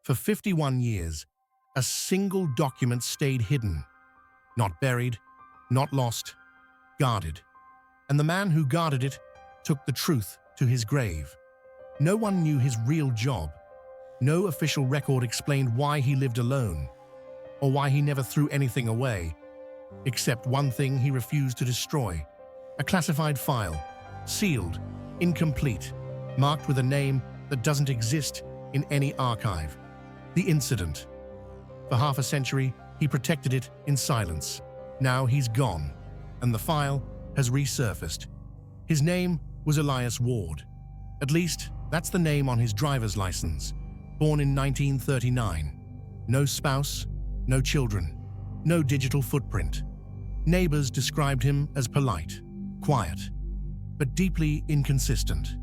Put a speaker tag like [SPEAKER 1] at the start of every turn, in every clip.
[SPEAKER 1] For 51 years, a single document stayed hidden, not buried, not lost, guarded. And the man who guarded it took the truth to his grave. No one knew his real job. No official record explained why he lived alone, or why he never threw anything away, except one thing he refused to destroy: a classified file, sealed, incomplete, marked with a name that doesn't exist in any archive. The incident. For half a century, he protected it in silence. Now he's gone, and the file has resurfaced. His name was Elias Ward. At least, that's the name on his driver's license. Born in 1939. No spouse, no children, no digital footprint. Neighbors described him as polite, quiet, but deeply inconsistent.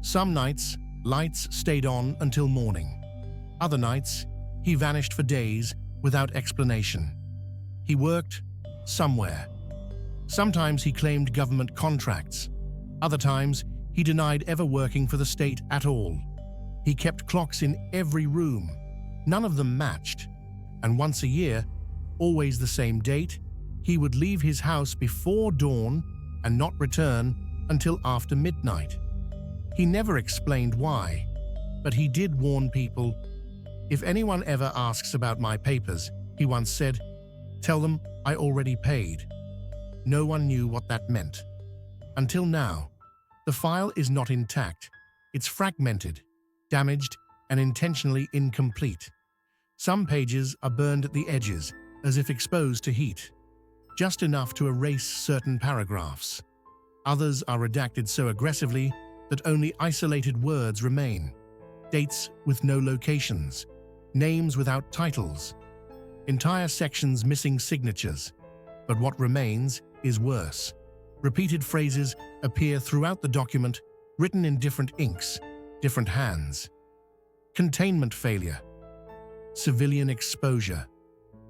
[SPEAKER 1] Some nights, lights stayed on until morning. Other nights, he vanished for days without explanation. He worked somewhere. Sometimes he claimed government contracts. Other times, he denied ever working for the state at all. He kept clocks in every room. None of them matched. And once a year, always the same date, he would leave his house before dawn and not return until after midnight. He never explained why, but he did warn people. "If anyone ever asks about my papers," he once said, "tell them I already paid." No one knew what that meant. Until now, the file is not intact. It's fragmented, damaged, and intentionally incomplete. Some pages are burned at the edges, as if exposed to heat, just enough to erase certain paragraphs. Others are redacted so aggressively that only isolated words remain, dates with no locations, names without titles, entire sections missing signatures. But what remains is worse. Repeated phrases appear throughout the document, written in different inks, different hands. Containment failure, civilian exposure,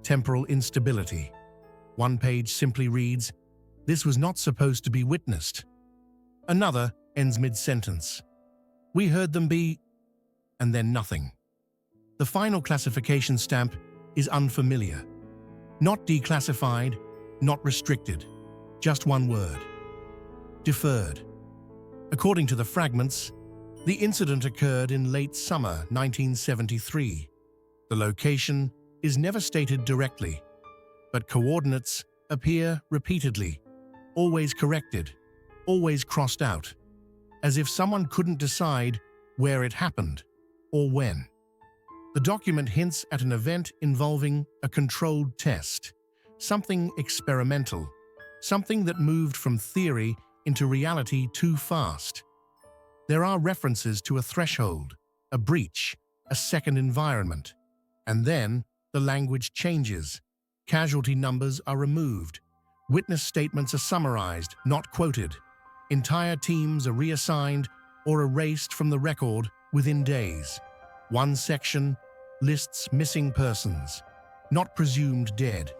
[SPEAKER 1] temporal instability. One page simply reads, "This was not supposed to be witnessed." Another ends mid-sentence. "We heard them be..." and then nothing. The final classification stamp is unfamiliar. Not declassified, not restricted. Just one word: deferred. According to the fragments, the incident occurred in late summer 1973. The location is never stated directly, but coordinates appear repeatedly, always corrected, always crossed out, as if someone couldn't decide where it happened or when. The document hints at an event involving a controlled test, something experimental, something that moved from theory into reality too fast. There are references to a threshold, a breach, a second environment, and then the language changes. Casualty numbers are removed. Witness statements are summarized, not quoted. Entire teams are reassigned or erased from the record within days. One section lists missing persons, not presumed dead,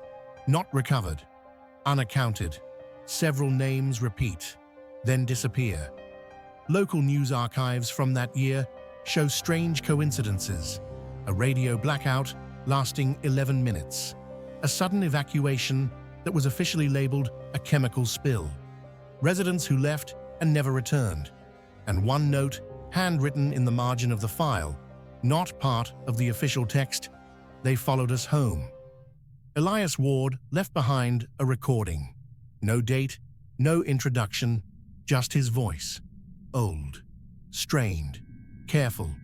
[SPEAKER 1] not recovered, unaccounted. Several names repeat, then disappear. Local news archives from that year show strange coincidences: a radio blackout lasting 11 minutes, a sudden evacuation that was officially labeled a chemical spill, residents who left and never returned, and one note handwritten in the margin of the file, not part of the official text: "They followed us home." Elias Ward left behind a recording. No date, no introduction, just his voice. Old, strained, careful.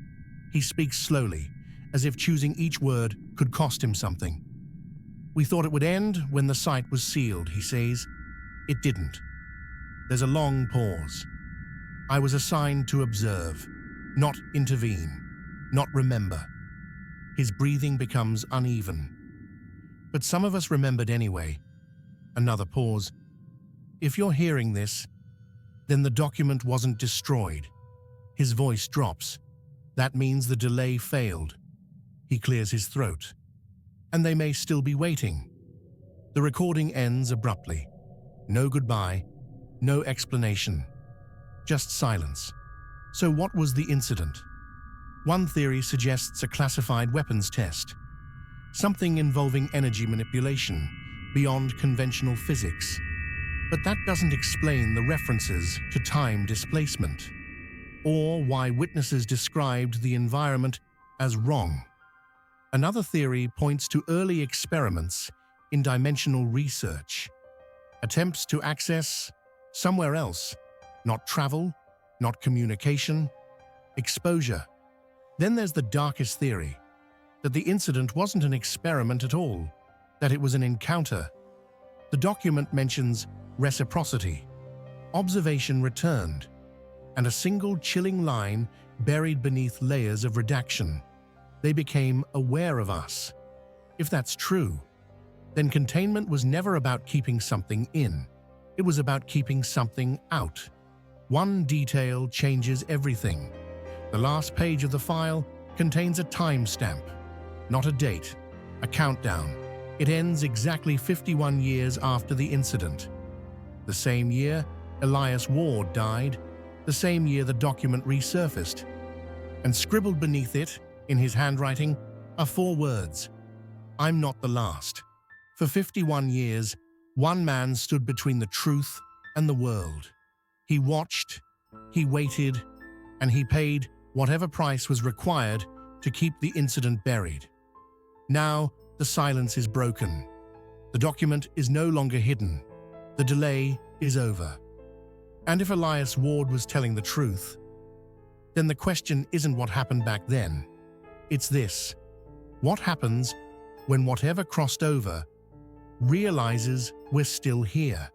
[SPEAKER 1] He speaks slowly, as if choosing each word could cost him something. "We thought it would end when the site was sealed," he says. "It didn't." There's a long pause. "I was assigned to observe, not intervene, not remember." His breathing becomes uneven. "But some of us remembered anyway." Another pause. "If you're hearing this, then the document wasn't destroyed." His voice drops. That means the delay failed. He clears his throat. And they may still be waiting. The recording ends abruptly. No goodbye, no explanation, just silence. So what was the incident? One theory suggests a classified weapons test, something involving energy manipulation beyond conventional physics. But that doesn't explain the references to time displacement, or why witnesses described the environment as wrong. Another theory points to early experiments in dimensional research, attempts to access somewhere else, not travel, not communication, exposure. Then there's the darkest theory, that the incident wasn't an experiment at all, that it was an encounter. The document mentions reciprocity, observation returned, and a single chilling line buried beneath layers of redaction. They became aware of us. If that's true, then containment was never about keeping something in. It was about keeping something out. One detail changes everything. The last page of the file contains a timestamp, not a date, a countdown. It ends exactly 51 years after the incident. The same year Elias Ward died, the same year the document resurfaced. And scribbled beneath it, in his handwriting, are 4 words: "I'm not the last." For 51 years, one man stood between the truth and the world. He watched, he waited, and he paid whatever price was required to keep the incident buried. Now, the silence is broken. The document is no longer hidden. The delay is over. And if Elias Ward was telling the truth, then the question isn't what happened back then. It's this: what happens when whatever crossed over realizes we're still here?